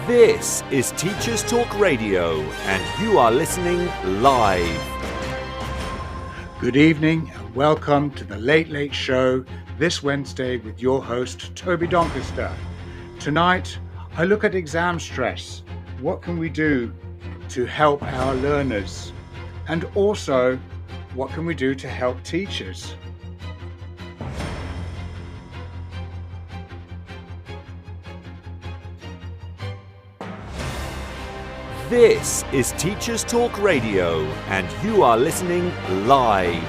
This is Teachers Talk Radio, and you are listening live. Good evening and welcome to the Late Late Show this Wednesday with your host, Toby Doncaster. Tonight, I look at exam stress. What can we do to help our learners? And also, what can we do to help teachers? This is Teachers Talk Radio, and you are listening live.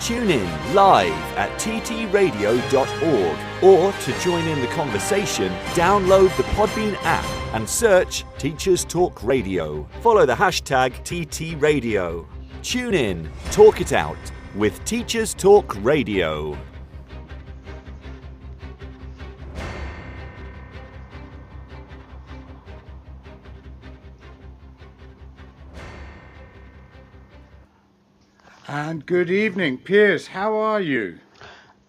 Tune in live at ttradio.org, or to join in the conversation, download the Podbean app and search Teachers Talk Radio. Follow the hashtag TTRadio. Tune in, talk it out with Teachers Talk Radio. And good evening, Piers. How are you?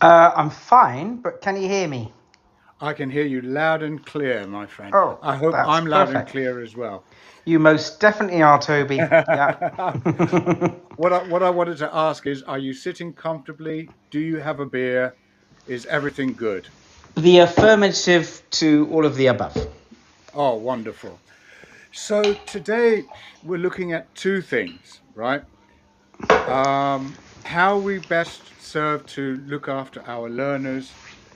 I'm fine, but can you hear me? I can hear you loud and clear, my friend. Oh, I hope that's I'm loud perfect. and clear as well. You most definitely are, Toby. Yeah. What I wanted to ask is, are you sitting comfortably? Do you have a beer? Is everything good? The affirmative to all of the above. Oh, wonderful. So today we're looking at two things, right? How we best serve to look after our learners,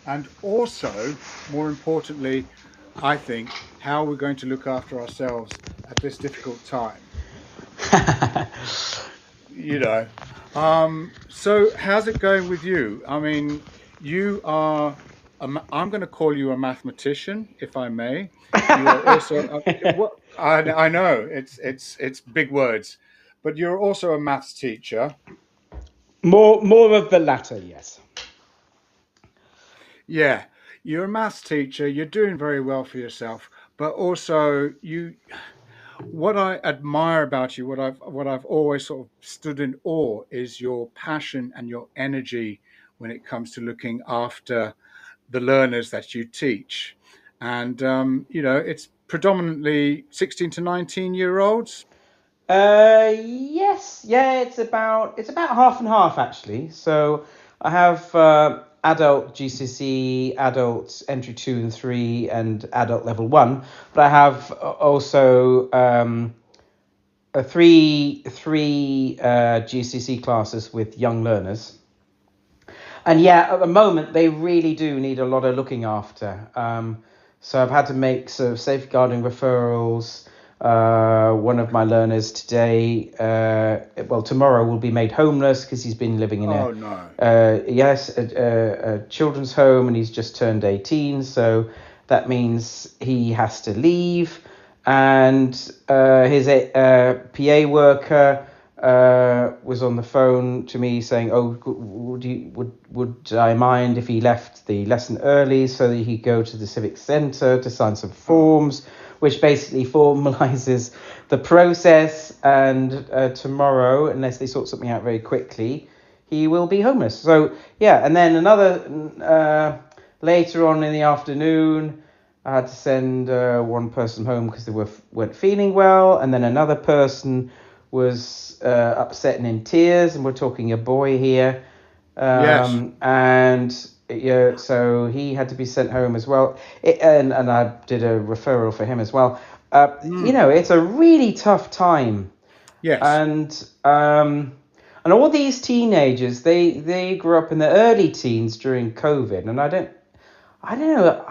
and also, more importantly, I think, how we're going to look after ourselves at this difficult time. So how's it going with you? I mean, you are, I'm going to call you a mathematician, if I may. You are also, I know, it's big words, but you're also a maths teacher. More of the latter, yes. Yeah, you're a maths teacher. You're doing very well for yourself, but also what I admire about you, what I've always sort of stood in awe, is your passion and your energy when it comes to looking after the learners that you teach. And it's predominantly 16 to 19-year-olds. Yes, yeah, it's about half and half actually. So I have adult GCSE, adult entry 2 and 3, and adult level 1. But I have also three GCSE classes with young learners. And yeah, at the moment they really do need a lot of looking after. So I've had to make sort of safeguarding referrals. One of my learners today, tomorrow, will be made homeless because he's been living in a children's home, and he's just turned 18. So that means he has to leave. And his PA worker was on the phone to me saying, "Oh, would I mind if he left the lesson early so that he could go to the civic centre to sign some forms?" Which basically formalizes the process, and tomorrow, unless they sort something out very quickly, he will be homeless. So yeah, and then another later on in the afternoon, I had to send one person home because they weren't feeling well, and then another person was upset and in tears, and we're talking a boy here. Yes. And yeah, so he had to be sent home as well. And I did a referral for him as well. It's a really tough time. Yes. And all these teenagers, they grew up in the early teens during COVID, and I don't know.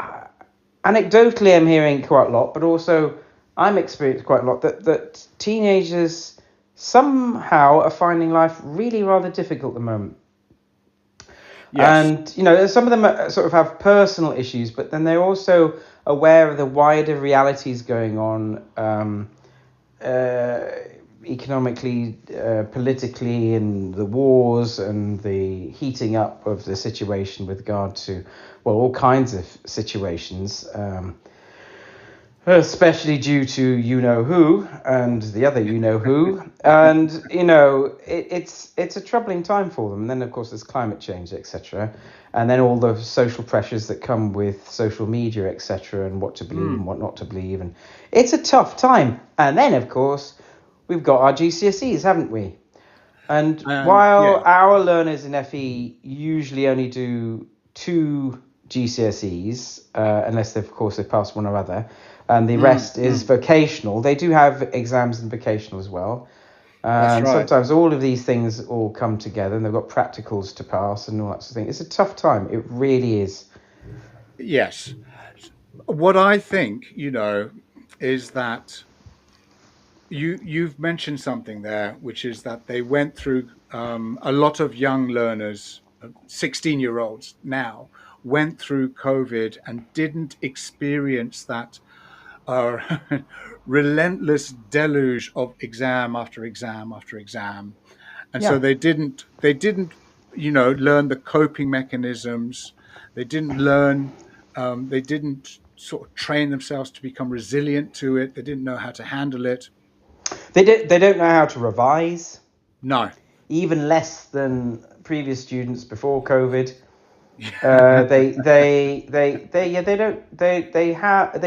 Anecdotally, I'm hearing quite a lot, but also I'm experiencing quite a lot that teenagers somehow are finding life really rather difficult at the moment. Yes. And, some of them sort of have personal issues, but then they're also aware of the wider realities going on economically, politically, and the wars and the heating up of the situation with regard to, all kinds of situations. especially due to you know who and the other you know who, and it's a troubling time for them. And then of course there's climate change, etc., and then all the social pressures that come with social media, etc., and what to believe and what not to believe, and it's a tough time. And then of course we've got our GCSEs, haven't we? And And while yeah. our learners in FE usually only do 2 GCSEs, unless of course they pass one or other, and the rest is vocational, they do have exams in vocational as well. That's And right. sometimes all of these things all come together, and they've got practicals to pass and all that sort of thing. It's a tough time. It really is. Yes. What I think, is that you've mentioned something there, which is that they went through a lot of young learners, 16-year-olds now, went through COVID and didn't experience that uh, relentless deluge of exam after exam after exam, and so Yeah. they didn't learn the coping mechanisms. They didn't learn. They didn't sort of train themselves to become resilient to it. They didn't know how to handle it. They don't know how to revise, No. even less than previous students before COVID. They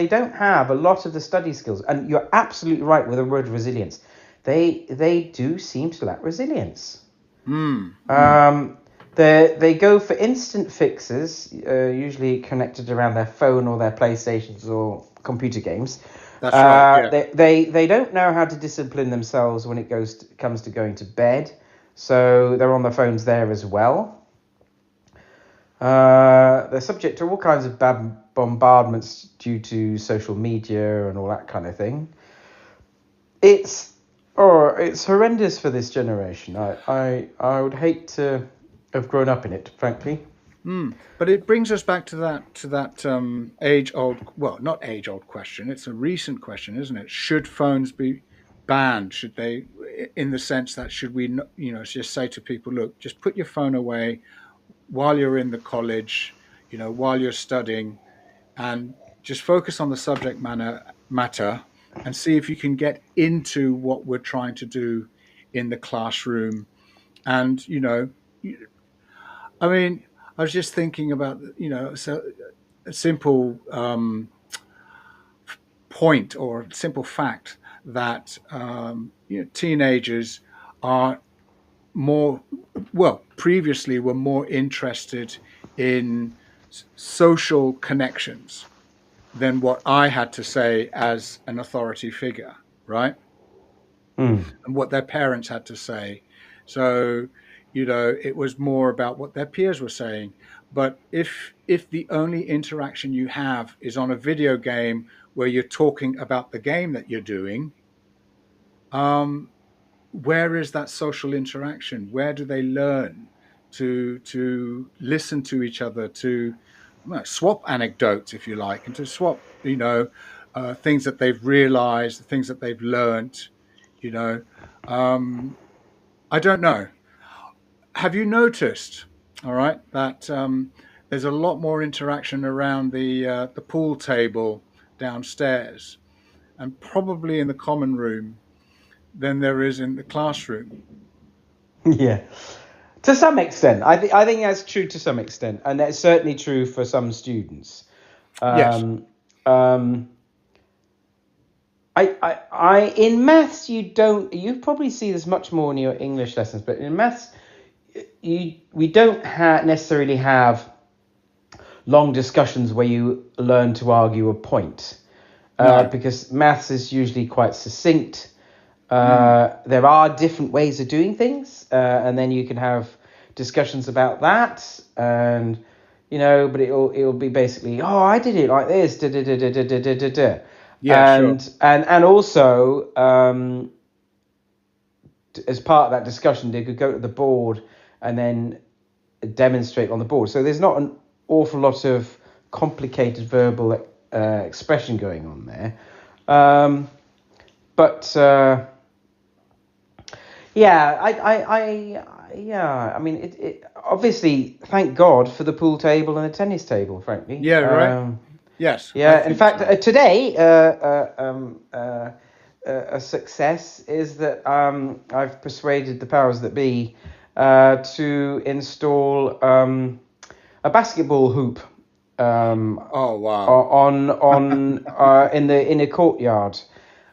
don't have a lot of the study skills, and you're absolutely right with the word resilience. They do seem to lack resilience. Mm, mm. Um, they go for instant fixes, usually connected around their phone or their PlayStations or computer games. That's right. Yeah. They don't know how to discipline themselves when it comes to going to bed, so they're on their phones there as well. They're subject to all kinds of bad bombardments due to social media and all that kind of thing. It's horrendous for this generation. I would hate to have grown up in it, frankly. But it brings us back to that age old, well, not age old question. It's a recent question, isn't it? Should phones be banned? Should they, in the sense that should we, just say to people, look, just put your phone away while you're in the college, while you're studying, and just focus on the matter, and see if you can get into what we're trying to do in the classroom. And I mean, I was just thinking about so a simple point or simple fact that teenagers are more, well, previously were more interested in social connections than what I had to say as an authority figure, right? Mm. And what their parents had to say. So, it was more about what their peers were saying. But if the only interaction you have is on a video game where you're talking about the game that you're doing, um, where is that social interaction? Where do they learn to listen to each other, to swap anecdotes, if you like, and to swap, things that they've realized, things that they've learnt, you know. Um, I don't know. Have you noticed, all right, that there's a lot more interaction around the pool table downstairs, and probably in the common room than there is in the classroom? Yeah, to some extent, I think that's true to some extent, and that's certainly true for some students. Yes. Um, um, in maths you probably see this much more in your English lessons, but in maths we don't necessarily have long discussions where you learn to argue a point, No. because maths is usually quite succinct. Mm. There are different ways of doing things, and then you can have discussions about that, and but it'll be basically, oh, I did it like this, da da da da da da da da, Yeah, sure. and also as part of that discussion, they could go to the board and then demonstrate on the board. So there's not an awful lot of complicated verbal expression going on there, but. Yeah, yeah. I mean, it obviously. Thank God for the pool table and the tennis table. Frankly, Yeah, right. Yes, I Yeah, in think fact, so. today, a success is that I've persuaded the powers that be to install a basketball hoop Oh, wow. on in a courtyard.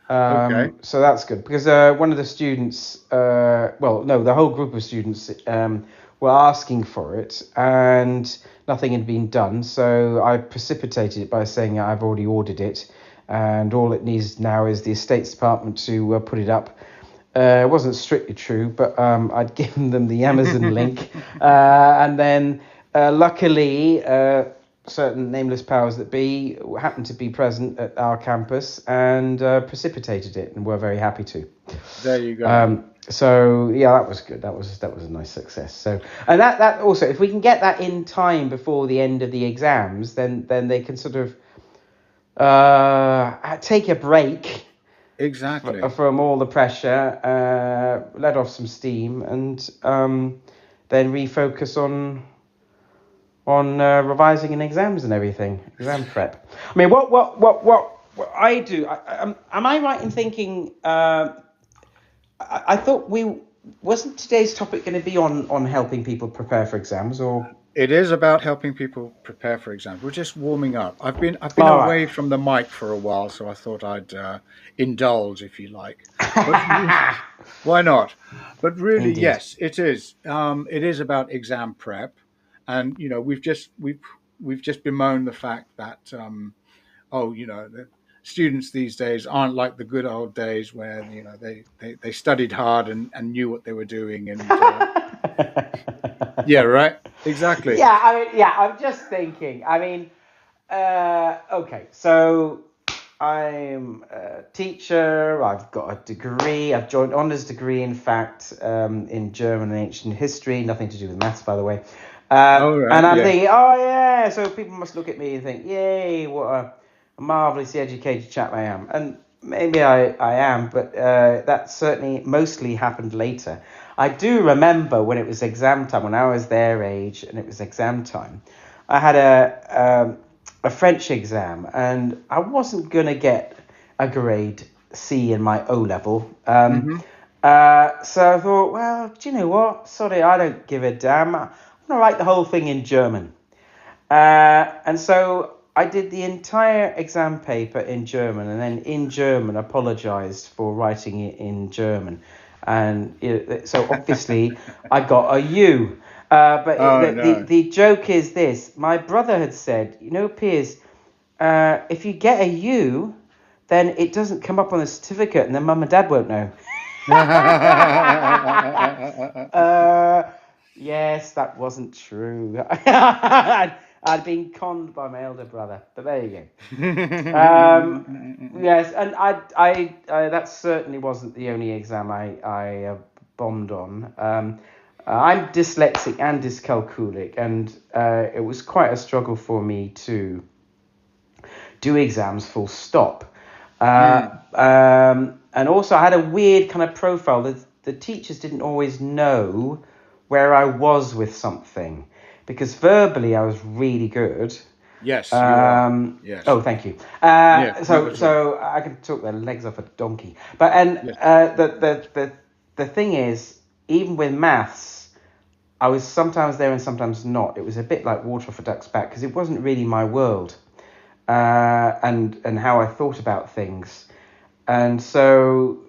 Okay. So that's good because one of the students, well, no, the whole group of students were asking for it, and nothing had been done. So I precipitated it by saying I've already ordered it, and all it needs now is the estates department to put it up. It wasn't strictly true, but I'd given them the Amazon link, and then luckily certain nameless powers that be happened to be present at our campus and precipitated it, and were very happy to. There you go. So yeah, that was good. That was a nice success. So, and that also, if we can get that in time before the end of the exams, then they can sort of take a break Exactly. from all the pressure, let off some steam, and then refocus on revising and exams and everything, exam prep. I mean, what I do? Am I right in thinking? I thought we wasn't today's topic going to be on helping people prepare for exams, or It is about helping people prepare for exams. We're just warming up. I've been all right. away from the mic for a while, so I thought I'd indulge, if you like. But why not? But really, Indeed. yes, it is. It is about exam prep, and we've just bemoaned the fact that the students these days aren't like the good old days where they studied hard and knew what they were doing, and yeah, right, exactly. Yeah, I mean, yeah, I'm just thinking. I mean, okay, so I'm a teacher. I've got a degree. I've joined honours degree, in fact, in German and ancient history. Nothing to do with maths, by the way. All right, And I'm yeah. thinking, oh yeah. So people must look at me and think, yay, what a marvelously educated chap I am. And maybe I am, but that certainly mostly happened later. I do remember when it was exam time, when I was their age and it was exam time, I had a French exam, and I wasn't going to get a grade C in my O level. Hmm. So I thought, well, do you know what? Sorry, I don't give a damn. I'm going to write the whole thing in German. And so I did the entire exam paper in German, and then in German apologized for writing it in German. And so obviously I got a U. But Oh no. the joke is this. My brother had said, Piers, if you get a U, then it doesn't come up on the certificate, and then mum and dad won't know. Yes, that wasn't true. I'd been conned by my elder brother, but there you go. Yes, and I that certainly wasn't the only exam I bombed on. I'm dyslexic and dyscalculic, and it was quite a struggle for me to do exams full stop. And also, I had a weird kind of profile that the teachers didn't always know where I was with something, because verbally I was really good. Yes, you are. Yes. Oh, thank you. Yeah, not at all. So I can talk the legs off a donkey. But and Yes. the thing is, even with maths, I was sometimes there and sometimes not. It was a bit like water off a duck's back, because it wasn't really my world, and how I thought about things, and so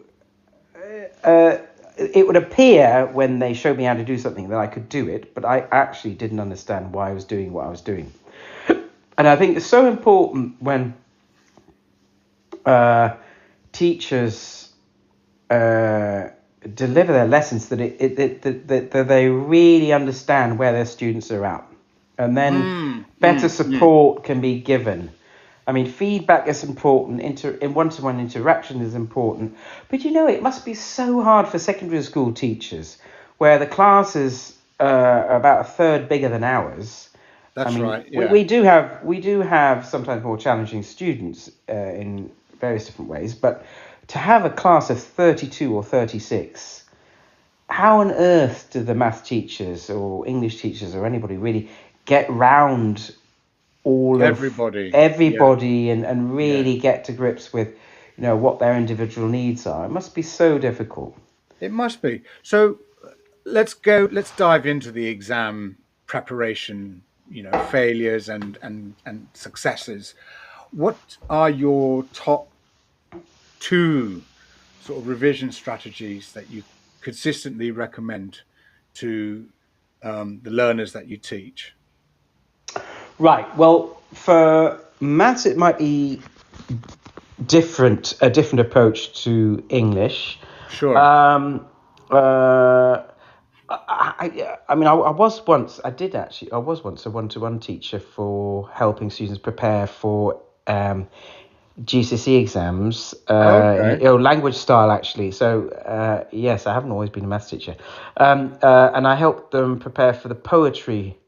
it would appear when they showed me how to do something that I could do it, but I actually didn't understand why I was doing what I was doing. And I think it's so important when teachers deliver their lessons that they really understand where their students are at, and then better support can be given. I mean, feedback is important. In one-to-one interaction is important. But it must be so hard for secondary school teachers, where the classes are about a third bigger than ours. I That's mean, right. Yeah. we do have sometimes more challenging students in various different ways, but to have a class of 32 or 36, how on earth do the math teachers or English teachers or anybody really get round all of Everybody. Yeah, everybody and yeah. really get to grips with, what their individual needs are. It must be so difficult. It must be. So let's dive into the exam preparation, failures and successes. What are your top two sort of revision strategies that you consistently recommend to the learners that you teach? Right. Well, for maths, it might be a different approach to English. Sure. Um, uh, I mean, I was once a one-to-one teacher for helping students prepare for GCSE exams, Okay. language style actually. So yes, I haven't always been a maths teacher, and I helped them prepare for the poetry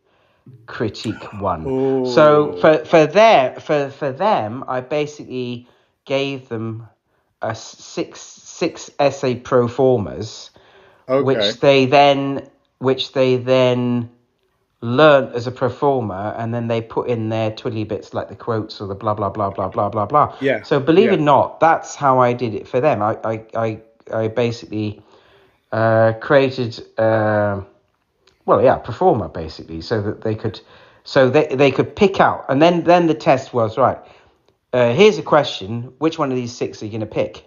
critique one. So Oh, for them, I basically gave them a six essay pro formas, okay. which they then learnt as a pro forma, and then they put in their twiddly bits like the quotes or the blah blah blah blah blah blah blah. Yeah, So believe yeah. it or not, that's how I did it for them. I basically created performer basically, so that they could pick out, and then the test was right. Here's a question: which one of these six are you going to pick?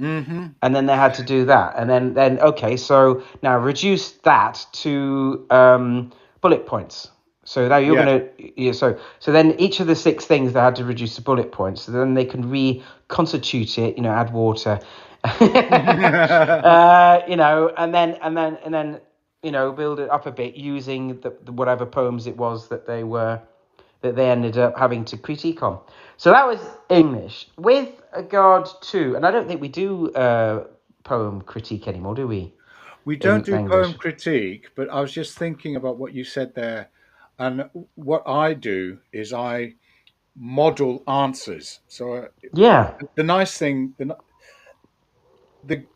Mm-hmm. And then they had to do that, and then okay, so now reduce that to bullet points. So now you're Yeah. gonna so then each of the six things they had to reduce to bullet points. So then they can reconstitute it, add water, and then build it up a bit using the whatever poems it was that they ended up having to critique on. So that was English. With regard to, and I don't think we do poem critique anymore, do we? We don't In do poem English. critique, but I was just thinking about what you said there. And what I do is I model answers. So Yeah. the nice thing,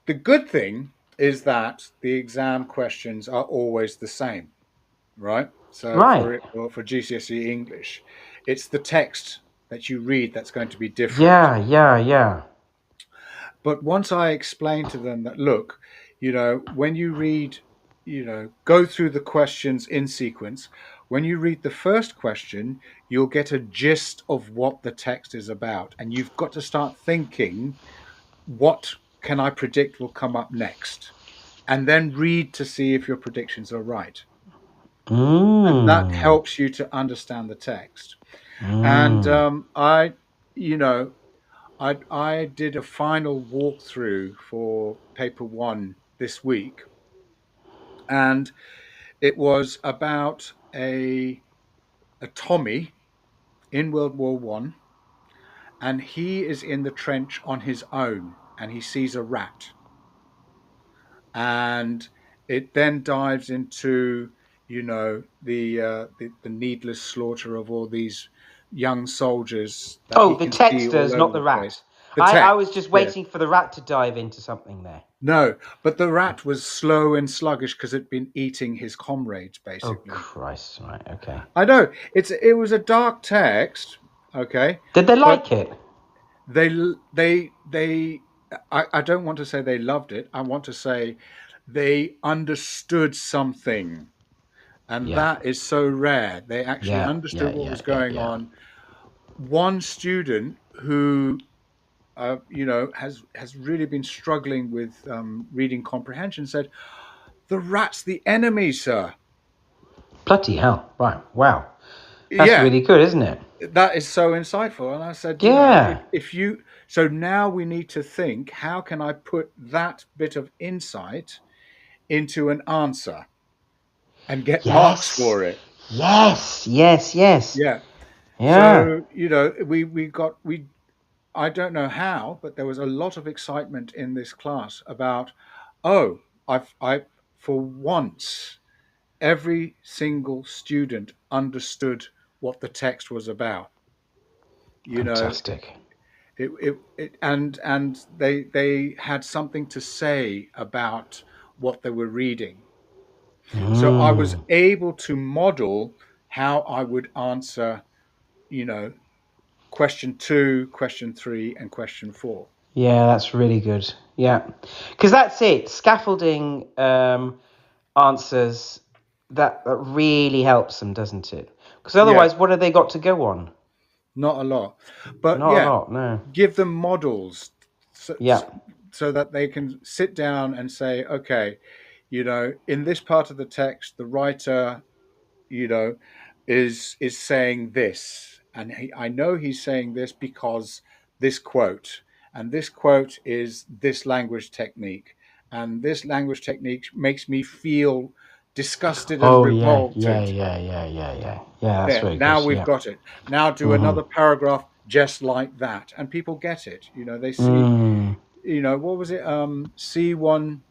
the good thing is that the exam questions are always the same, right? So Right. for GCSE English, it's the text that you read that's going to be different. Yeah. Yeah. Yeah. But once I explain to them that, look, when you read, go through the questions in sequence. When you read the first question, you'll get a gist of what the text is about. And you've got to start thinking, what can I predict will come up next? And then read to see if your predictions are right. And that Mm. helps you to understand the text. And Mm. you know, I did a final walkthrough for paper one this week, and it was about a Tommy in World War One, and he is in the trench on his own, and he sees a rat, and it then dives into the needless slaughter of all these young soldiers that Oh, he the can see all texters, over not the the rat. place. The I text, was just yeah. waiting for the rat to dive into something there. No, but the rat was slow and sluggish because it'd been eating his comrades, Oh basically. Christ! Right. Okay. I know it was a dark text, okay, Did they but like it? they they I don't want to say they loved it. I want to say they understood something, and Yeah. that is so rare. They actually Yeah. understood Yeah. what Yeah. was Yeah. going Yeah. on. One student who has really been struggling with reading comprehension said, "The rat's the enemy, sir." Bloody hell! Right. Wow. That's Yeah, really good, isn't it? that is so insightful. And I said, Yeah. if you, so now we need to think, how can I put that bit of insight into an answer and get marks Yes. for it? Yes. Yes. Yes. Yeah. Yeah. So, we I don't know how, but there was a lot of excitement in this class about, oh, I, for once, every single student understood what the text was about. You know, Fantastic. and they had something to say about what they were reading. So I was Mm. able to model how I would answer question 2, question 3, and question 4. Yeah, that's really good. Yeah, because that's it. Scaffolding answers that really helps them, doesn't it? Because Yeah, otherwise, what have they got to go on? not a lot. But Not a yeah, lot, no. give them models so, Yeah. so that they can sit down and say, okay, in this part of the text, the writer, is saying this, and I know he's saying this because this quote, and this quote is this language technique, and this language technique makes me feel disgusted and Oh, yeah, yeah, revolted. yeah, yeah, yeah, yeah. Yeah, that's There, very good. now we've Yeah. got it. Now do Mm-hmm. another paragraph just like that, and people get it. They see. Mm. What was it? See one,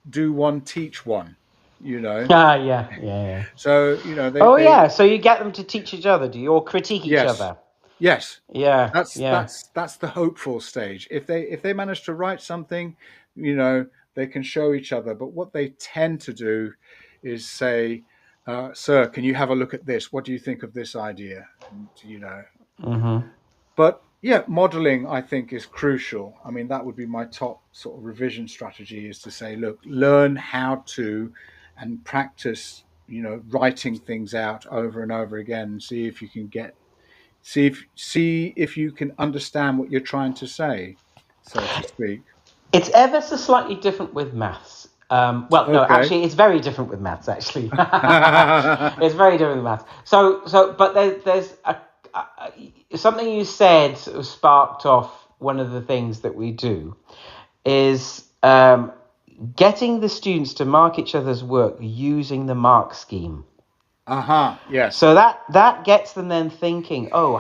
do one, teach one. Ah, yeah, yeah, yeah. So Oh, they yeah. So you get them to teach each other, do you, or critique each yes, other? yes. Yeah, That's yeah. the hopeful stage. If they manage to write something, they can show each other. But what they tend to do is say, "Sir, can you have a look at this? What do you think of this idea?" And Mm-hmm. But yeah, modeling I think is crucial. I mean, that would be my top sort of revision strategy, is to say, look, learn how to and practice, writing things out over and over again, and see if you can see if you can understand what you're trying to say, so to speak. It's ever so slightly different with maths. Well, no, Okay. actually, it's very different with maths. Actually, it's very different with maths. But there's something you said sort of sparked off one of the things that we do is getting the students to mark each other's work using the mark scheme. Yes. So that gets them then thinking, oh,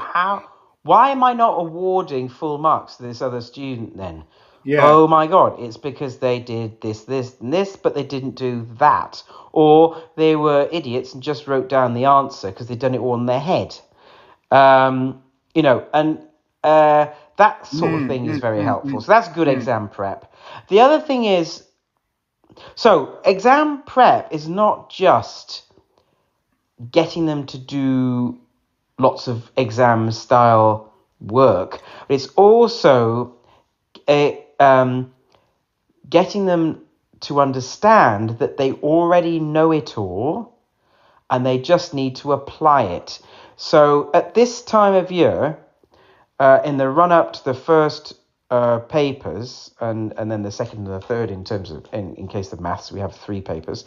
why am I not awarding full marks to this other student then? Yeah. Oh my God, it's because they did this, and this, but they didn't do that. Or they were idiots and just wrote down the answer because they'd done it all in their head. And that sort of thing is very helpful. So that's good exam prep. The other thing is, so exam prep is not just getting them to do lots of exam style work, but it's also getting them to understand that they already know it all and they just need to apply it. So at this time of year, in the run up to the first papers and then the second and the third, in terms of in case of maths, we have 3 papers.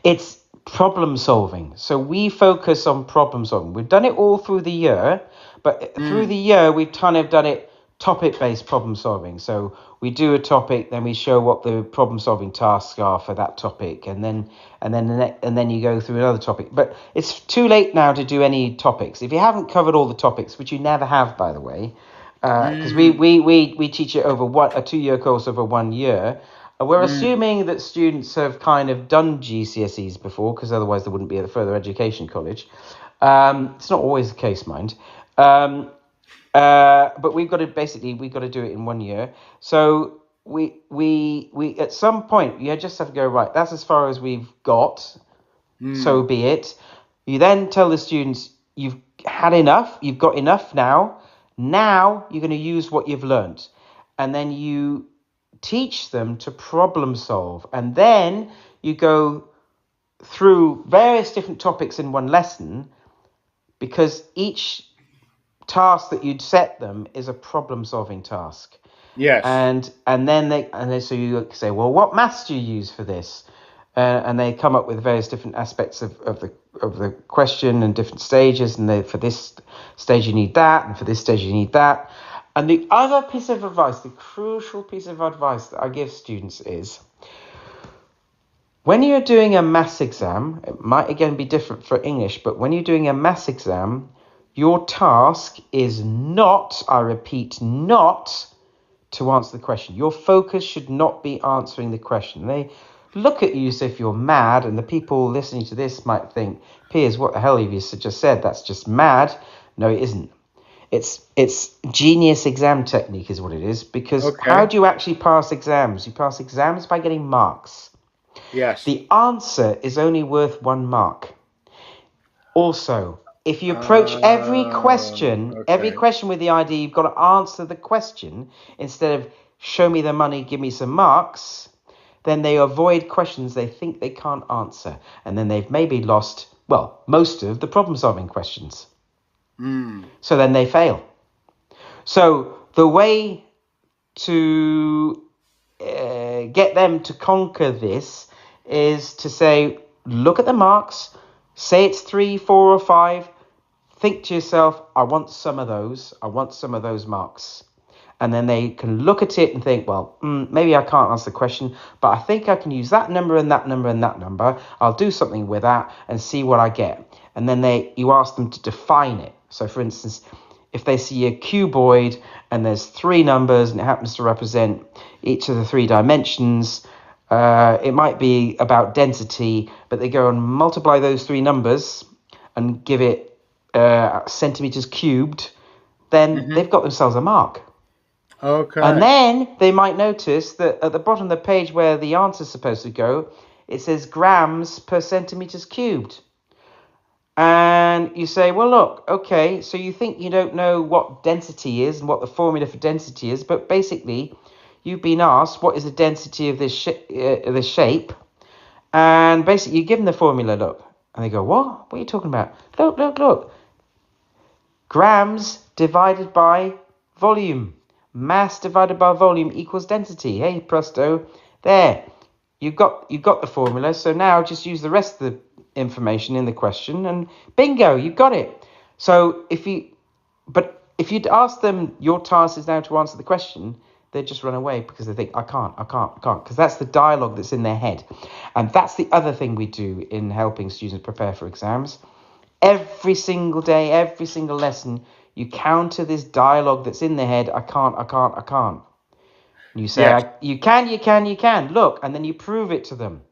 It's problem solving. So we focus on problem solving. We've done it all through the year, but through the year we've kind of done it topic-based problem solving. So we do a topic, then we show what the problem solving tasks are for that topic, and then you go through another topic. But it's too late now to do any topics if you haven't covered all the topics, which you never have, by the way, because we teach it over a 2-year course over 1 year. We're assuming that students have kind of done GCSEs before, because otherwise they wouldn't be at the further education college. It's not always the case, mind. But we've got to do it in 1 year. So we at some point you just have to go, right, that's as far as we've got. So be it. You then tell the students, you've had enough, you've got enough now. Now you're going to use what you've learned. And then you teach them to problem solve. And then you go through various different topics in one lesson, because each task that you'd set them is a problem solving task. Yes. And then so you say, well, what maths do you use for this? And they come up with various different aspects of the question and different stages. And for this stage you need that, and for this stage you need that. And the other piece of advice, the crucial piece of advice that I give students is, when you're doing a maths exam, it might again be different for English, but when you're doing a maths exam, your task is not, I repeat, not to answer the question. Your focus should not be answering the question. They look at you as if you're mad, and the people listening to this might think, Piers, what the hell have you just said? That's just mad. No, it isn't. It's genius exam technique is what it is, because how do you actually pass exams? You pass exams by getting marks. Yes. The answer is only worth 1 mark. Also, If you approach every Okay. question with the idea you've got to answer the question instead of show me the money, give me some marks, then they avoid questions they think they can't answer. And then they've maybe lost, well, most of the problem-solving questions. So then they fail. So the way to get them to conquer this is to say, look at the marks, say it's 3, 4, or 5. Think to yourself, I want some of those marks. And then they can look at it and think, well, maybe I can't answer the question, but I think I can use that number and that number and that number. I'll do something with that and see what I get. And then you ask them to define it. So for instance, if they see a cuboid and there's 3 numbers and it happens to represent each of the 3 dimensions, it might be about density, but they go and multiply those 3 numbers and give it centimeters cubed, then they've got themselves a mark. Okay. And then they might notice that at the bottom of the page where the answer is supposed to go, it says grams per centimeters cubed. And you say, well, look, okay, so you think you don't know what density is and what the formula for density is, but basically you've been asked what is the density of this shape, and basically you give them the formula, look, and they go, what? What are you talking about? Look. Grams divided by volume. Mass divided by volume equals density. Hey, presto. There. You've got the formula. So now just use the rest of the information in the question and bingo, you've got it. So if you'd ask them, your task is now to answer the question, they'd just run away because they think, I can't. Because that's the dialogue that's in their head. And that's the other thing we do in helping students prepare for exams. Every single day, every single lesson, you counter this dialogue that's in their head. I can't. And you say, Yes. you can. Look, and then you prove it to them.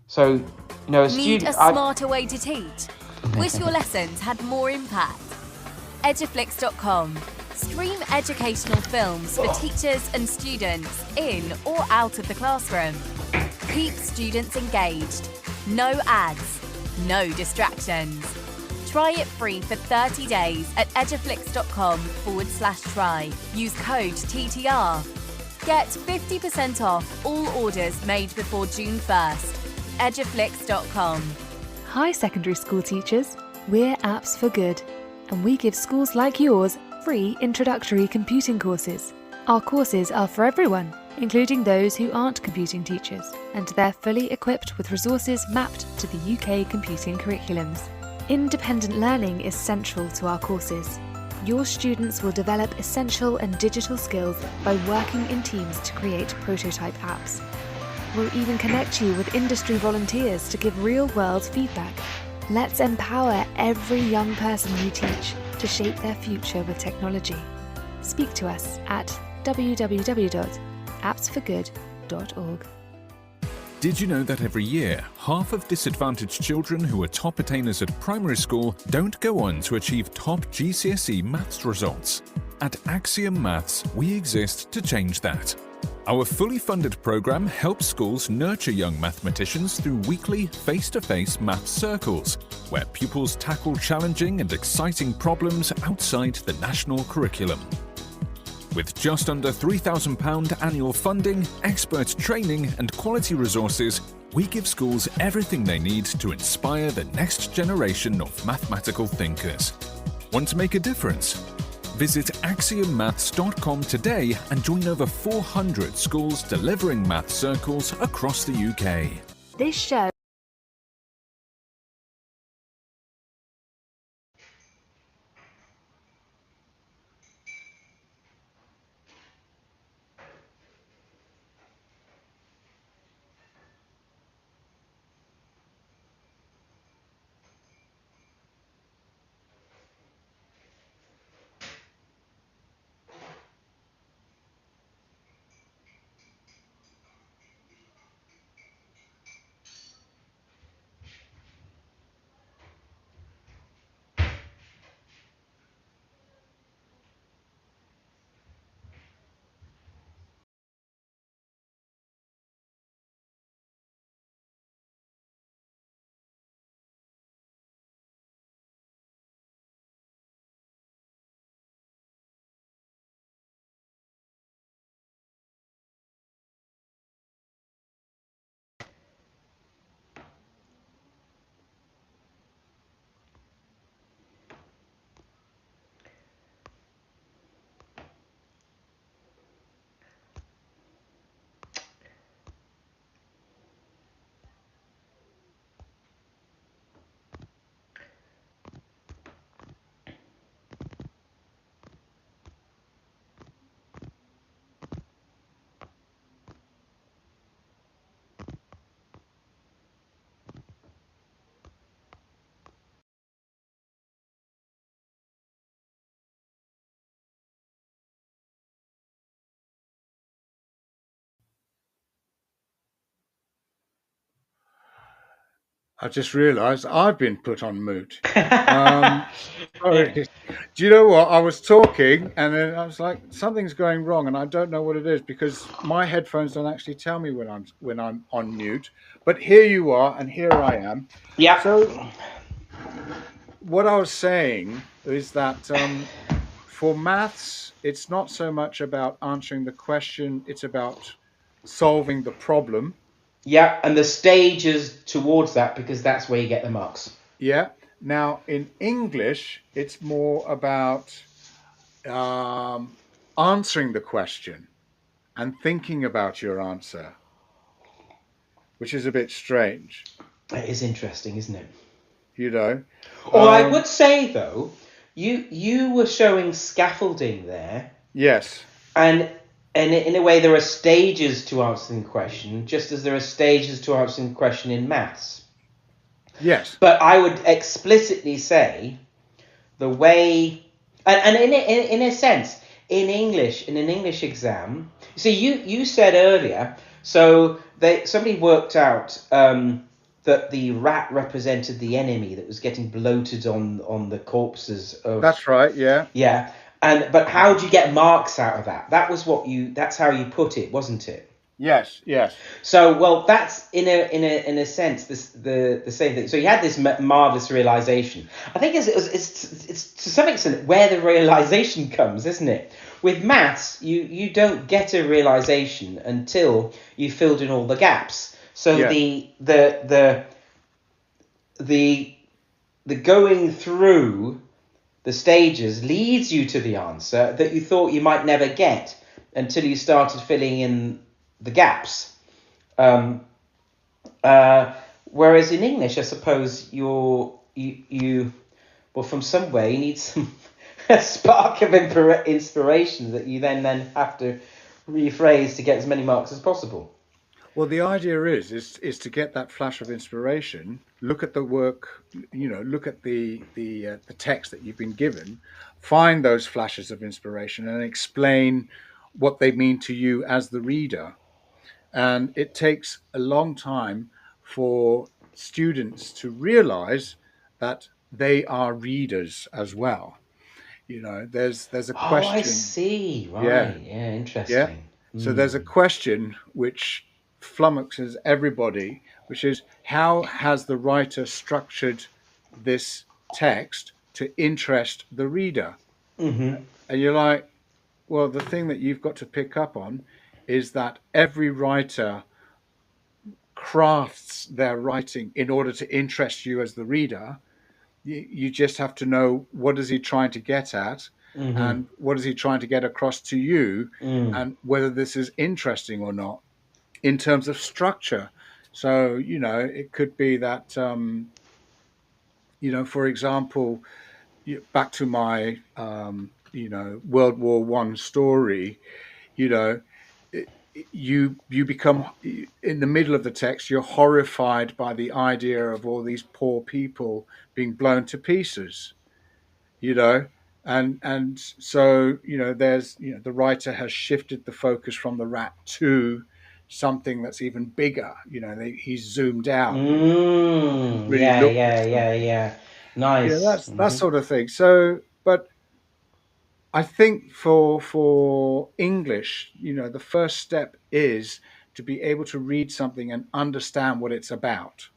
So, a Need student... a smarter way to teach? Wish your lessons had more impact? Eduflix.com. Stream educational films for teachers and students in or out of the classroom. Keep students engaged. No ads. No distractions. Try it free for 30 days at eduflix.com/try. Use code TTR. Get 50% off all orders made before June 1st. eduflix.com. Hi secondary school teachers, we're Apps for Good, and we give schools like yours free introductory computing courses. Our courses are for everyone, including those who aren't computing teachers, and they're fully equipped with resources mapped to the UK computing curriculums. Independent learning is central to our courses. Your students will develop essential and digital skills by working in teams to create prototype apps. We'll even connect you with industry volunteers to give real-world feedback. Let's empower every young person you teach to shape their future with technology. Speak to us at www.appsforgood.org. Did you know that every year, half of disadvantaged children who are top attainers at primary school don't go on to achieve top GCSE maths results? At Axiom Maths, we exist to change that. Our fully funded programme helps schools nurture young mathematicians through weekly face-to-face maths circles, where pupils tackle challenging and exciting problems outside the national curriculum. With just under £3,000 annual funding, expert training and quality resources, we give schools everything they need to inspire the next generation of mathematical thinkers. Want to make a difference? Visit axiommaths.com today and join over 400 schools delivering maths circles across the UK. This show I just realised I've been put on mute. Yeah. Sorry. Do you know what? I was talking and then I was like, something's going wrong, and I don't know what it is because my headphones don't actually tell me when I'm on mute. But here you are, and here I am. Yep. So what I was saying is that for maths, it's not so much about answering the question; it's about solving the problem. Yeah, and the stages towards that, because that's where you get the marks. Yeah. Now, in English, it's more about um, answering the question and thinking about your answer, which is a bit strange, It is interesting, isn't it? you know. Or I would say though, you were showing scaffolding there, Yes, and in a way there are stages to answering the question, just as there are stages to answering the question in maths. yes, But I would explicitly say the way, and in a sense, in an English exam. See, you said earlier, so somebody worked out that the rat represented the enemy that was getting bloated on the corpses of. that's right. Yeah, Yeah, but how do you get marks out of that? That's how you put it, wasn't it? yes, yes, So, well, that's in a sense the same thing. So you had this marvelous realization. I think it's to some extent where the realization comes, isn't it? With maths, you don't get a realization until you filled in all the gaps. So yes, the going through the stages leads you to the answer that you thought you might never get until you started filling in the gaps. Whereas in English, I suppose you well, from somewhere you need some a spark of inspiration that you then have to rephrase to get as many marks as possible. Well, the idea is to get that flash of inspiration. Look at the work, look at the text that you've been given, find those flashes of inspiration, and explain what they mean to you as the reader. And it takes a long time for students to realize that they are readers as well. There's a Oh, I question. see. Yeah, Right. Yeah. yeah. Interesting. So there's a question which flummoxes everybody, which is how has the writer structured this text to interest the reader? Mm-hmm. And you're like, well, the thing that you've got to pick up on is that every writer crafts their writing in order to interest you as the reader. You just have to know what is he trying to get at, Mm-hmm. and what is he trying to get across to you, Mm. and whether this is interesting or not in terms of structure. So, it could be that, for example, back to my, World War One story, you know, you become in the middle of the text, you're horrified by the idea of all these poor people being blown to pieces, you know and so there's the writer has shifted the focus from the rat to something that's even bigger. He's zoomed out and really Yeah. looked at Yeah. Yeah. something. Yeah. Nice. That's that Mm-hmm. sort of thing. So, but I think for English, the first step is to be able to read something and understand what it's about.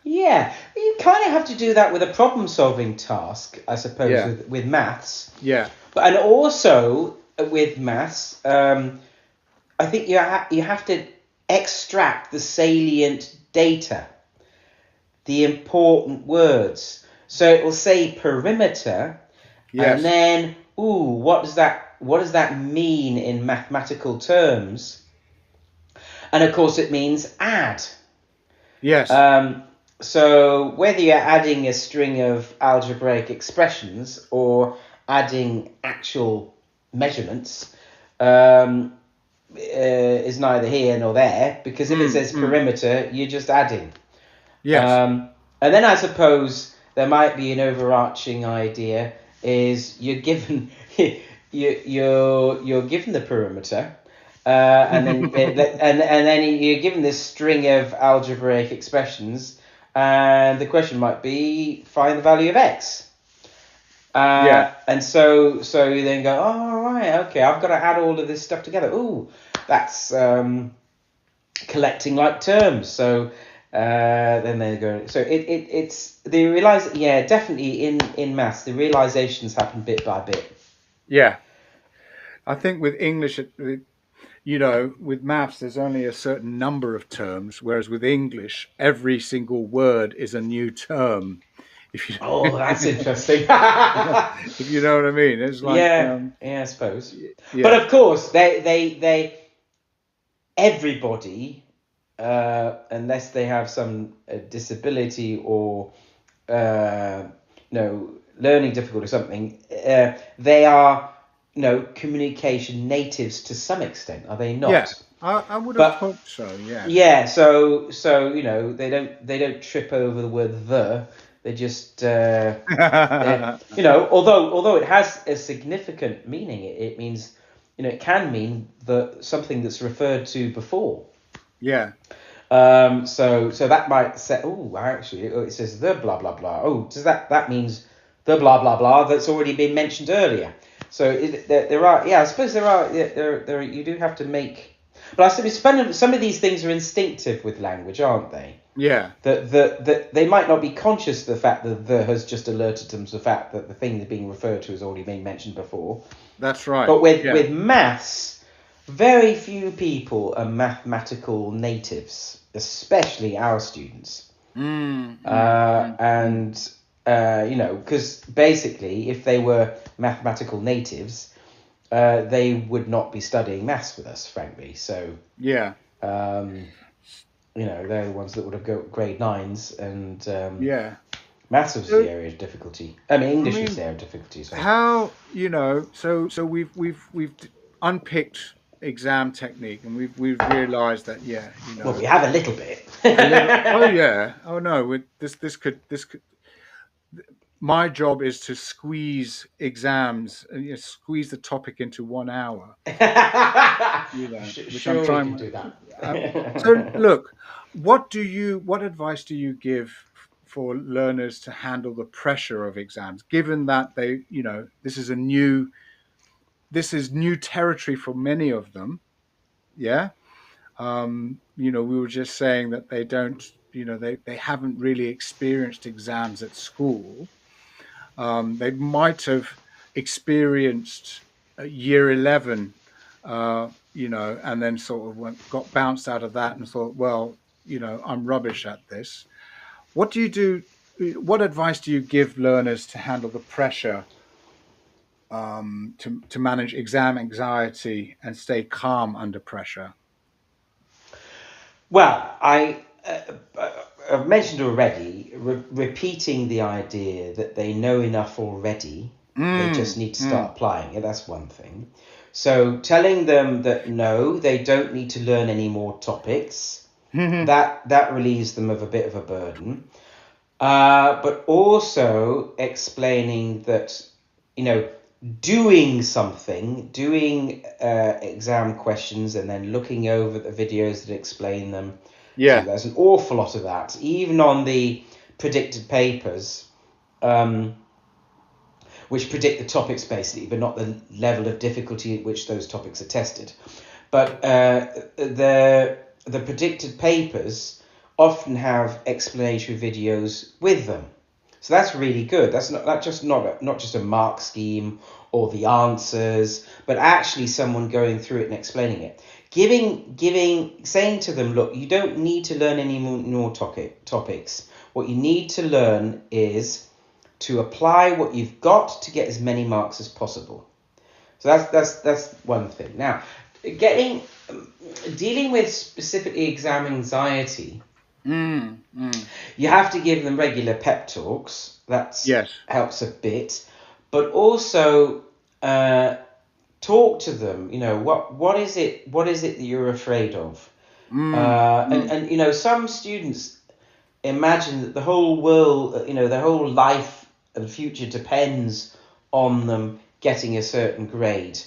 Yeah, you kind of have to do that with a problem-solving task, I suppose, Yeah, with maths. yeah, But and also with maths, I think you have to extract the salient data, the important words. So it will say perimeter, and yes, then what does that mean in mathematical terms? And of course, it means add. yes, Um, so whether you're adding a string of algebraic expressions or adding actual measurements, is neither here nor there, because if it mm, says mm, perimeter, you're just adding. yes, And then I suppose there might be an overarching idea is you're given you're given the perimeter, and then you're given this string of algebraic expressions, and the question might be find the value of x. And so you then go, oh right, okay, I've got to add all of this stuff together. Ooh, that's collecting like terms. So then they go. So it's they realize, definitely in maths the realizations happen bit by bit. Yeah. I think with English, with maths, there's only a certain number of terms, whereas with English, every single word is a new term. If you, Oh, that's interesting. if you know what I mean, it's like I suppose. yeah. But of course, they everybody, unless they have some disability or learning difficulty or something, they are communication natives to some extent, are they not? Yeah, I would have hoped so. Yeah. Yeah. So they don't trip over the word the. They just although it has a significant meaning, it means it can mean something that's referred to before. Yeah. So that might say, actually it says the blah blah blah. Oh, does that means the blah blah blah that's already been mentioned earlier? So there are, I suppose there are, there you do have to make. But I suppose some of these things are instinctive with language, aren't they? Yeah. That they might not be conscious of the fact that the has just alerted them to the fact that the thing they're being referred to has already been mentioned before. That's right. But with maths, very few people are mathematical natives, especially our students. And because basically, if they were mathematical natives, they would not be studying maths with us, frankly. So yeah. They're the ones that would have got grade 9s, and maths was the area of difficulty. English was the area of difficulty. So. How so we've unpicked exam technique, and we've realised that Well, we have a little bit. Oh yeah. Oh no. This could. My job is to squeeze exams and squeeze the topic into 1 hour. Which I'm trying to do that. So look, what advice do you give for learners to handle the pressure of exams, given that this is new territory for many of them? Yeah. We were just saying that they don't, they haven't really experienced exams at school. They might have experienced year 11, and then sort of got bounced out of that and thought, well, I'm rubbish at this. What do you do? What advice do you give learners to handle the pressure, to manage exam anxiety and stay calm under pressure? Well, I've mentioned already, repeating the idea that they know enough already, they just need to start applying it. That's one thing. So telling them that no, they don't need to learn any more topics, that relieves them of a bit of a burden. But also explaining that, doing exam questions and then looking over the videos that explain them. Yeah. So there's an awful lot of that, even on the predicted papers, which predict the topics basically, but not the level of difficulty at which those topics are tested. But the predicted papers often have explanatory videos with them. So that's really good. That's not just a mark scheme or the answers, but actually someone going through it and explaining it. Saying to them, look, you don't need to learn any more topics. What you need to learn is to apply what you've got to get as many marks as possible. So that's one thing. Now, dealing with specifically exam anxiety, you have to give them regular pep talks. That helps a bit, but also talk to them. What is it that you're afraid of? And some students imagine that the whole world, their whole life and future depends on them getting a certain grade.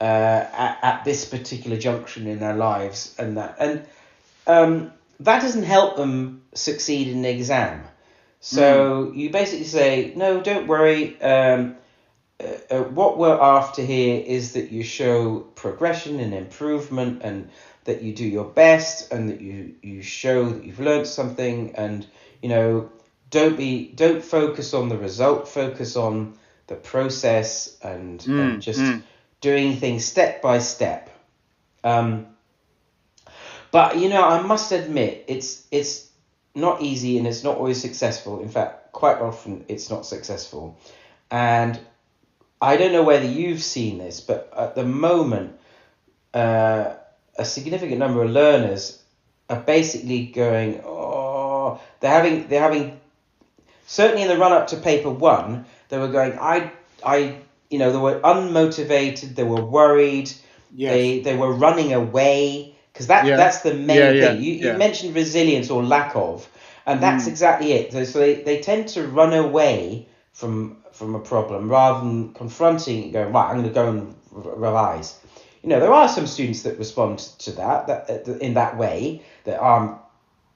at this particular junction in their lives, and that doesn't help them succeed in the exam. So you basically say, no, don't worry. What we're after here is that you show progression and improvement, and that you do your best, and that you show that you've learned something, and don't focus on the result, focus on the process, and just doing things step by step. But I must admit, it's not easy, and it's not always successful. In fact, quite often it's not successful. And I don't know whether you've seen this, but at the moment, a significant number of learners are basically going, they're having certainly in the run up to paper 1, they were going, they were unmotivated, they were worried, they were running away, because that's the main thing. You mentioned resilience or lack of, and that's exactly it. So they tend to run away from a problem rather than confronting it and going, right, I'm going to go and revise. There are some students that respond to that in that way, that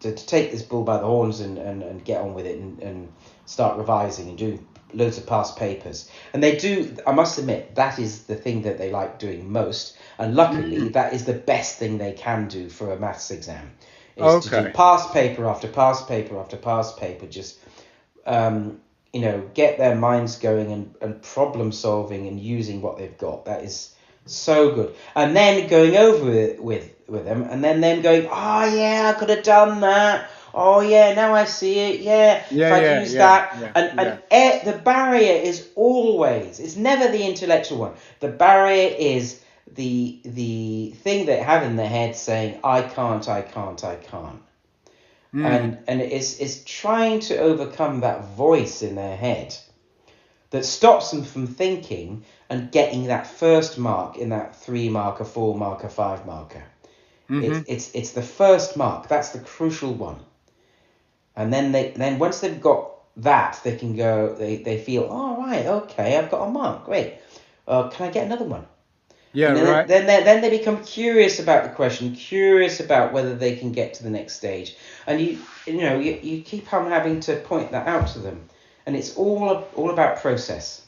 to take this bull by the horns and get on with it and start revising and do loads of past papers. And they do, I must admit, that is the thing that they like doing most. And luckily, that is the best thing they can do for a maths exam, is to do past paper after past paper after past paper, just, get their minds going and problem solving and using what they've got. That is so good. And then going over it with them, and then them going, I could have done that. Oh yeah, now I see it. If I use that. The barrier is always, it's never the intellectual one. The barrier is the thing they have in their head saying, I can't. And it's trying to overcome that voice in their head that stops them from thinking and getting that first mark in that 3 marker, 4 marker, 5 marker. It's the first mark. That's the crucial one. And then once they've got that, they can go. They feel, right, okay, I've got a mark. Great. Can I get another one? Yeah, right. Then they become curious about the question, curious about whether they can get to the next stage, and you keep on having to point that out to them, and it's all about process.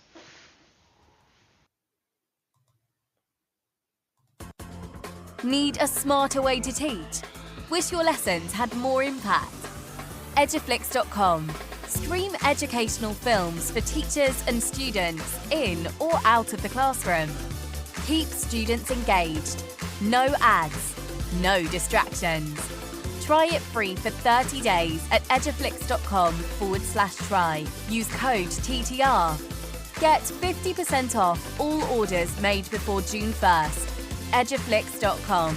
Need a smarter way to teach? Wish your lessons had more impact? Eduflix.com. Stream educational films for teachers and students in or out of the classroom. Keep students engaged. No ads, no distractions. Try it free for 30 days at eduflix.com/try. Use code TTR. Get 50% off all orders made before June 1st. Eduflix.com.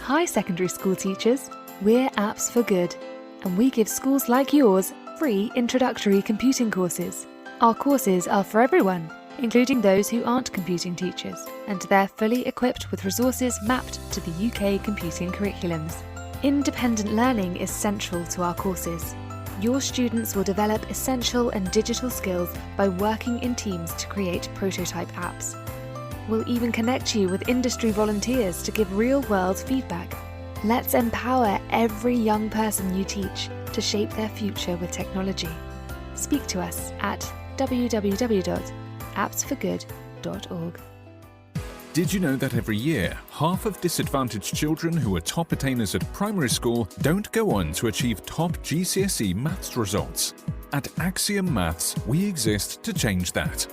Hi secondary school teachers, we're Apps for Good, and we give schools like yours free introductory computing courses. Our courses are for everyone, including those who aren't computing teachers, and they're fully equipped with resources mapped to the UK computing curriculums. Independent learning is central to our courses. Your students will develop essential and digital skills by working in teams to create prototype apps. We'll even connect you with industry volunteers to give real-world feedback. Let's empower every young person you teach to shape their future with technology. Speak to us at www.appsforgood.org. Did you know that every year, half of disadvantaged children who are top attainers at primary school don't go on to achieve top GCSE maths results? At Axiom Maths, we exist to change that.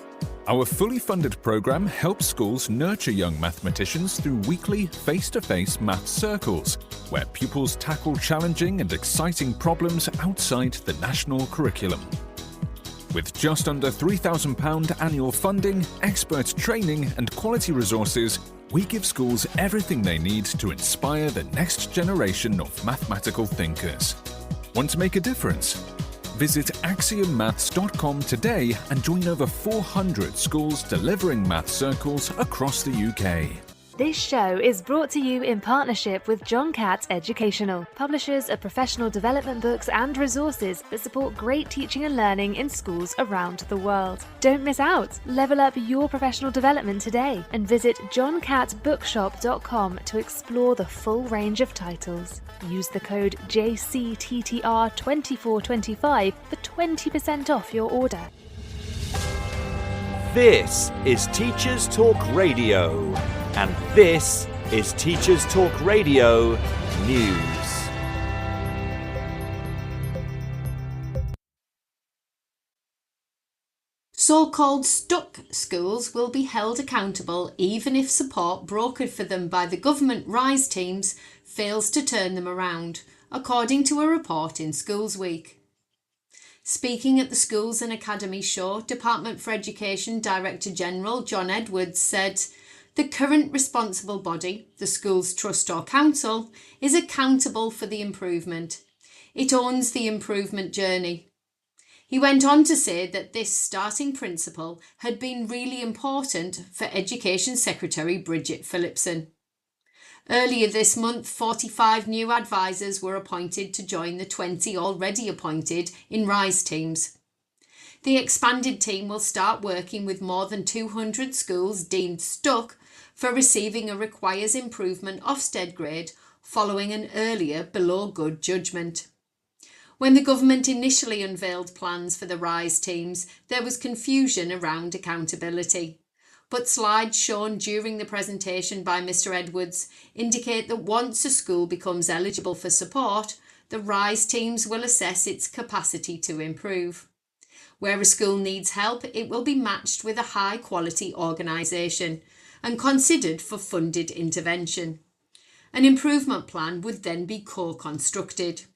Our fully funded programme helps schools nurture young mathematicians through weekly face-to-face maths circles, where pupils tackle challenging and exciting problems outside the national curriculum. With just under £3,000 annual funding, expert training and quality resources, we give schools everything they need to inspire the next generation of mathematical thinkers. Want to make a difference? Visit axiommaths.com today and join over 400 schools delivering maths circles across the UK. This show is brought to you in partnership with John Catt Educational, publishers of professional development books and resources that support great teaching and learning in schools around the world. Don't miss out. Level up your professional development today and visit johncattbookshop.com to explore the full range of titles. Use the code JCTTR2425 for 20% off your order. This is Teachers Talk Radio, and this is Teachers Talk Radio News. So-called stuck schools will be held accountable even if support brokered for them by the government RISE teams fails to turn them around, according to a report in Schools Week. Speaking at the Schools and Academies show, Department for Education Director General John Edwards said, "The current responsible body, the Schools Trust or Council, is accountable for the improvement. It owns the improvement journey." He went on to say that this starting principle had been really important for Education Secretary Bridget Phillipson. Earlier this month, 45 new advisors were appointed to join the 20 already appointed in RISE teams. The expanded team will start working with more than 200 schools deemed stuck for receiving a requires improvement Ofsted grade following an earlier below good judgment. When the government initially unveiled plans for the RISE teams, there was confusion around accountability. But slides shown during the presentation by Mr. Edwards indicate that once a school becomes eligible for support, the RISE teams will assess its capacity to improve. Where a school needs help, it will be matched with a high-quality organisation and considered for funded intervention. An improvement plan would then be co-constructed.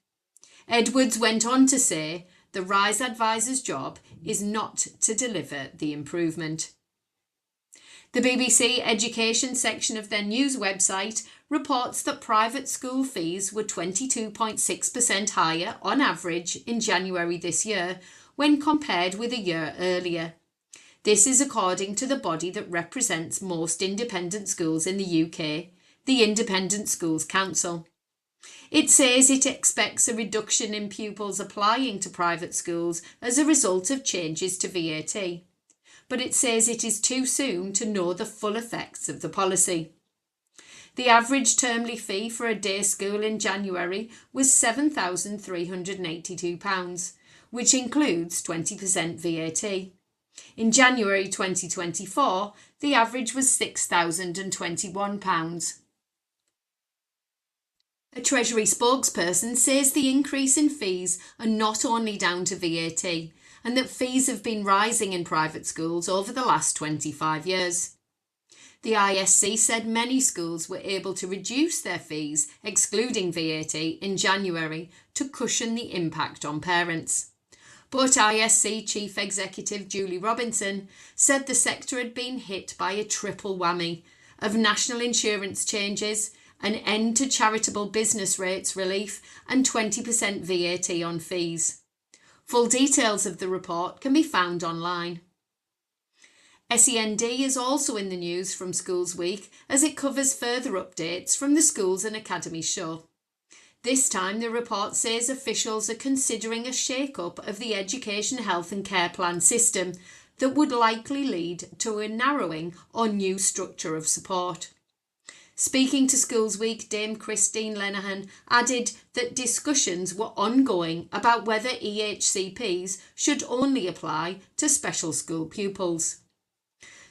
Edwards went on to say, the RISE advisor's job is not to deliver the improvement. The BBC Education section of their news website reports that private school fees were 22.6% higher on average in January this year when compared with a year earlier. This is according to the body that represents most independent schools in the UK, the Independent Schools Council. It says it expects a reduction in pupils applying to private schools as a result of changes to VAT. But it says it is too soon to know the full effects of the policy. The average termly fee for a day school in January was £7,382, which includes 20% VAT. In January 2024, the average was £6,021. A Treasury spokesperson says the increase in fees are not only down to VAT, and that fees have been rising in private schools over the last 25 years. The ISC said many schools were able to reduce their fees, excluding VAT, in January to cushion the impact on parents. But ISC Chief Executive Julie Robinson said the sector had been hit by a triple whammy of national insurance changes, an end to charitable business rates relief, and 20% VAT on fees. Full details of the report can be found online. SEND is also in the news from Schools Week as it covers further updates from the Schools and Academies show. This time the report says officials are considering a shake-up of the education, health and care plan system that would likely lead to a narrowing or new structure of support. Speaking to Schools Week, Dame Christine Lenihan added that discussions were ongoing about whether EHCPs should only apply to special school pupils.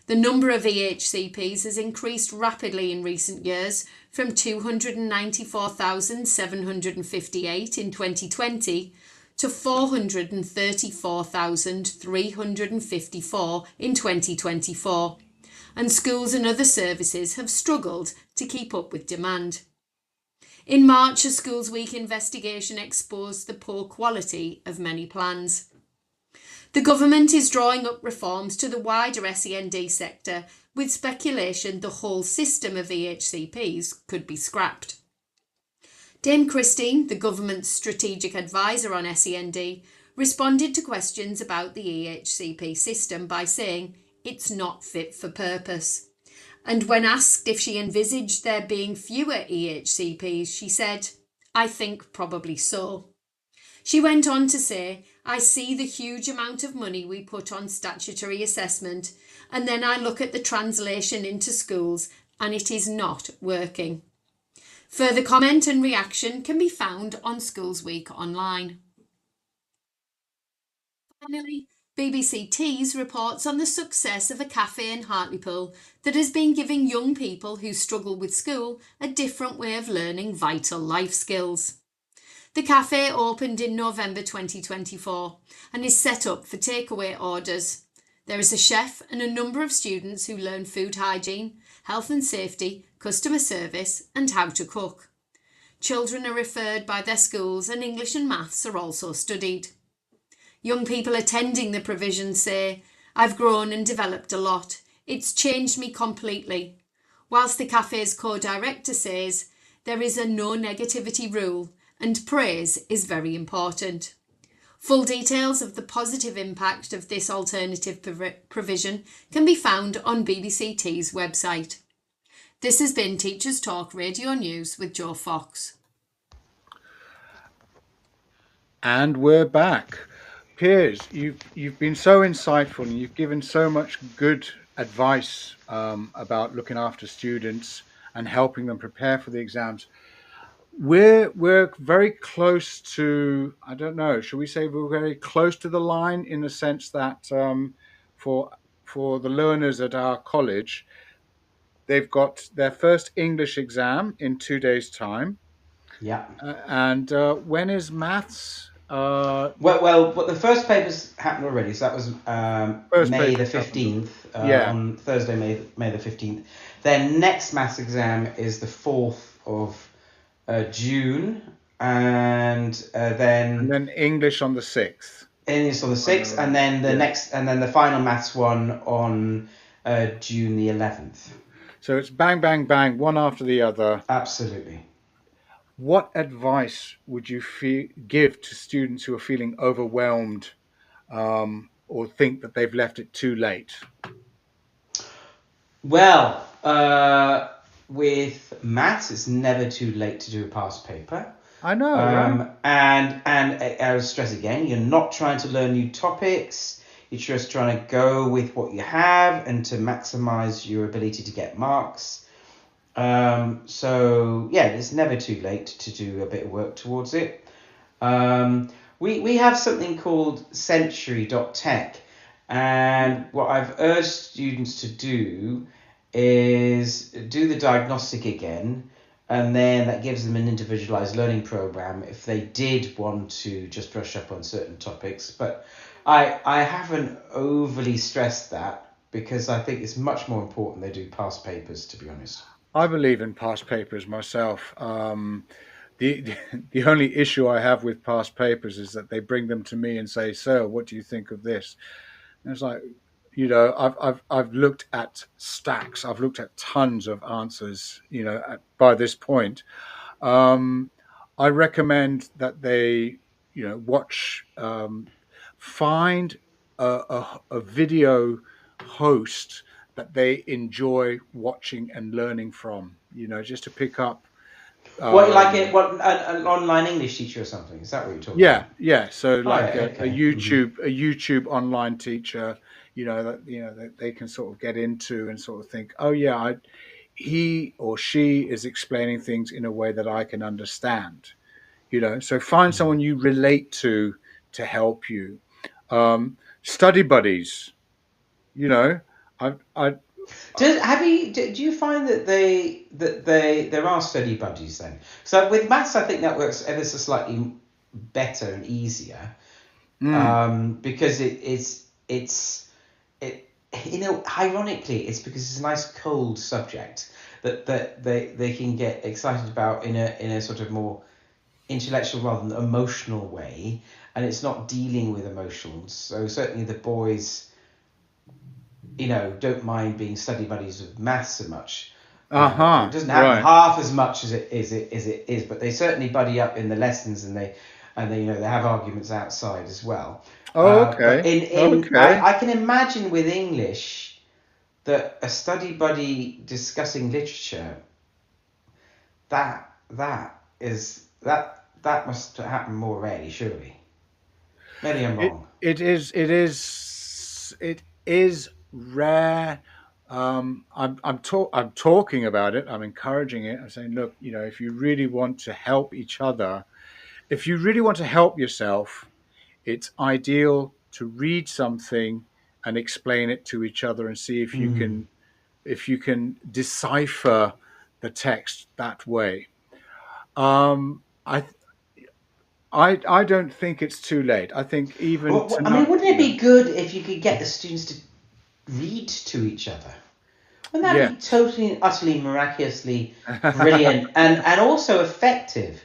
The number of EHCPs has increased rapidly in recent years, from 294,758 in 2020 to 434,354 in 2024. And schools and other services have struggled to keep up with demand. In March, a Schools Week investigation exposed the poor quality of many plans. The government is drawing up reforms to the wider SEND sector, with speculation the whole system of EHCPs could be scrapped. Dame Christine, the government's strategic advisor on SEND, responded to questions about the EHCP system by saying, "It's not fit for purpose," And when asked if she envisaged there being fewer EHCPs, she said, "I think probably so." She went on to say, "I see the huge amount of money we put on statutory assessment, and then I look at the translation into schools and it is not working." Further comment and reaction can be found on Schools Week online. Finally, BBC Tees reports on the success of a cafe in Hartlepool that has been giving young people who struggle with school a different way of learning vital life skills. The cafe opened in November 2024 and is set up for takeaway orders. There is a chef and a number of students who learn food hygiene, health and safety, customer service, and how to cook. Children are referred by their schools, and English and maths are also studied. Young people attending the provision say, "I've grown and developed a lot. It's changed me completely." Whilst the cafe's co-director says, "There is a no negativity rule and praise is very important." Full details of the positive impact of this alternative provision can be found on BBC Tees website. This has been Teachers Talk Radio News with Joe Fox. And we're back. Piers, you've been so insightful and you've given so much good advice about looking after students and helping them prepare for the exams. We're very close to, I don't know, should we say we're very close to the line in the sense that for the learners at our college, they've got their first English exam in 2 days' time. Yeah. And when is maths? Well, but the first papers happened already, so that was May the 15th, on Thursday, May the 15th. Then next maths exam is the 4th of June, and then English on the 6th. English on the 6th, and then the final maths one on June the 11th. So it's bang, bang, bang, one after the other. Absolutely. What advice would you give to students who are feeling overwhelmed or think that they've left it too late? Well, with maths, it's never too late to do a past paper. I know, right? And I would stress again, you're not trying to learn new topics. You're just trying to go with what you have and to maximize your ability to get marks. So yeah, it's never too late to do a bit of work towards it. We have something called century.tech, and what I've urged students to do is do the diagnostic again, and then that gives them an individualized learning program if they did want to just brush up on certain topics. But I haven't overly stressed that because I think it's much more important they do past papers, to be honest. I believe in past papers myself. The only issue I have with past papers is that they bring them to me and say, "Sir, what do you think of this?" And it's like, I've looked at stacks. I've looked at tons of answers. By this point, I recommend that they, watch, find a video host that they enjoy watching and learning from, just to pick up. An online English teacher or something? Is that what you're talking about? Yeah. So a YouTube online teacher, that they can sort of get into and sort of think, oh yeah, he or she is explaining things in a way that I can understand. So find someone you relate to help you. Study buddies. Do you find that there are study buddies then? So with maths, I think that works ever so slightly better and easier, because ironically, it's because it's a nice cold subject that they can get excited about in a sort of more intellectual rather than emotional way, and it's not dealing with emotions. So certainly the boys, don't mind being study buddies with maths so much. It doesn't happen half as much as it is, but they certainly buddy up in the lessons, and they they have arguments outside as well. Oh, okay. But I can imagine with English, that a study buddy discussing literature, that must happen more rarely, surely. Maybe I'm wrong. It is rare. I'm talking about it. I'm encouraging it. I'm saying, look, if you really want to help each other, if you really want to help yourself, it's ideal to read something and explain it to each other and see if you can decipher the text that way. I don't think it's too late. I think even I mean, wouldn't it be good if you could get the students to read to each other? Wouldn't that be totally and utterly miraculously brilliant and also effective?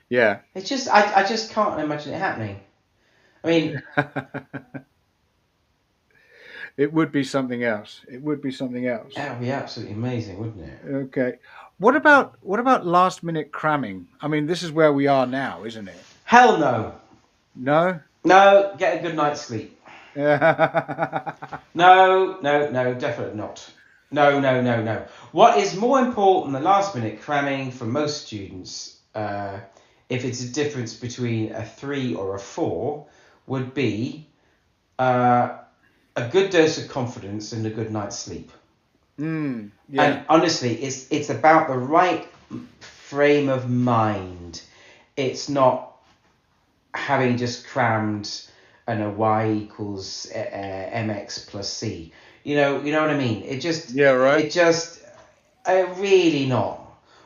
Yeah. It's just I just can't imagine it happening. I mean, it would be something else. It would be something else. That would be absolutely amazing, wouldn't it? Okay. What about last minute cramming? I mean, this is where we are now, isn't it? Hell no. No? No, get a good night's sleep. No, definitely not. No. What is more important than last minute cramming for most students, if it's a difference between a 3 or a 4, would be a good dose of confidence and a good night's sleep. Yeah. And honestly, it's about the right frame of mind. It's not having just crammed y equals mx plus c. You know what I mean? It just really not.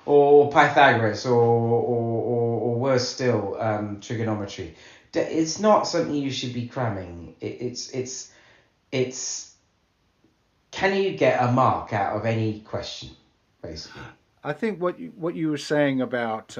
Or Pythagoras, or worse still, trigonometry. It's not something you should be cramming. It's can you get a mark out of any question, basically? I think what you were saying about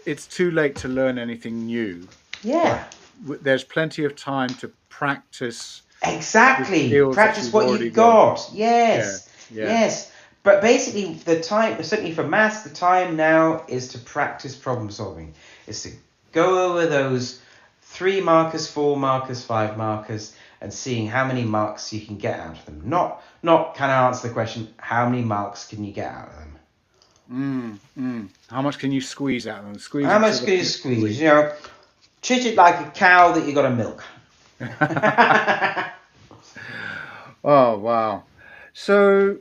it's too late to learn anything new. Yeah. There's plenty of time to practice. Exactly. Practice what you've got. Yes. Yeah. Yes. But basically, the time, certainly for maths, the time now is to practice problem solving. It's to go over those 3 markers, 4 markers, 5 markers, and seeing how many marks you can get out of them. Not can I answer the question, how many marks can you get out of them? How much can you squeeze out of them? How much can you squeeze? Treat it like a cow that you got to milk. Oh, wow. So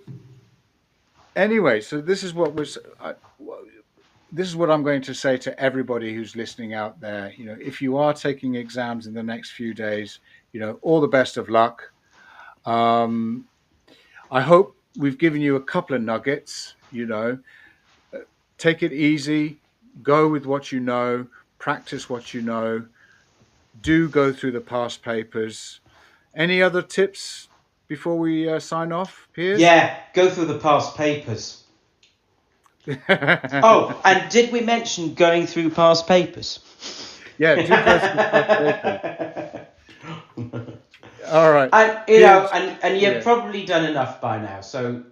anyway, this is what I'm going to say to everybody who's listening out there. If you are taking exams in the next few days, all the best of luck. I hope we've given you a couple of nuggets. Take it easy, go with what you know, practice what you know, do go through the past papers. Any other tips before we sign off, Piers? Yeah, go through the past papers. Oh, and did we mention going through past papers? Yeah, do go through past papers. All right. And and you've probably done enough by now. So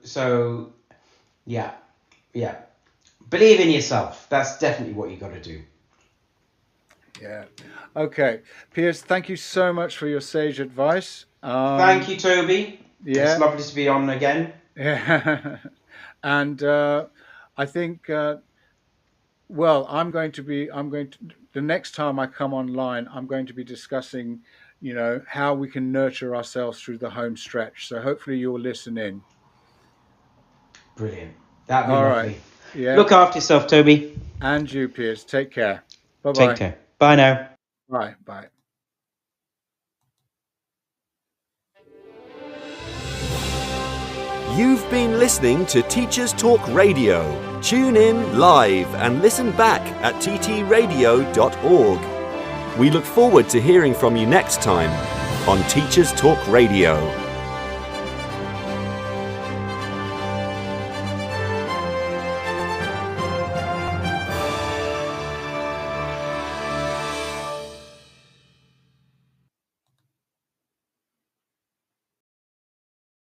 yeah. Believe in yourself. That's definitely what you got to do. Yeah. Okay. Piers, thank you so much for your sage advice. Thank you, Toby. Yeah. It's lovely to be on again. Yeah. And I think the next time I come online, I'm going to be discussing, how we can nurture ourselves through the home stretch. So hopefully you'll listen in. Brilliant. That'd be all lovely. Right. Yeah. Look after yourself, Toby. And you, Piers. Take care. Bye-bye. Take care. Bye now. Bye. You've been listening to Teachers Talk Radio. Tune in live and listen back at ttradio.org. We look forward to hearing from you next time on Teachers Talk Radio.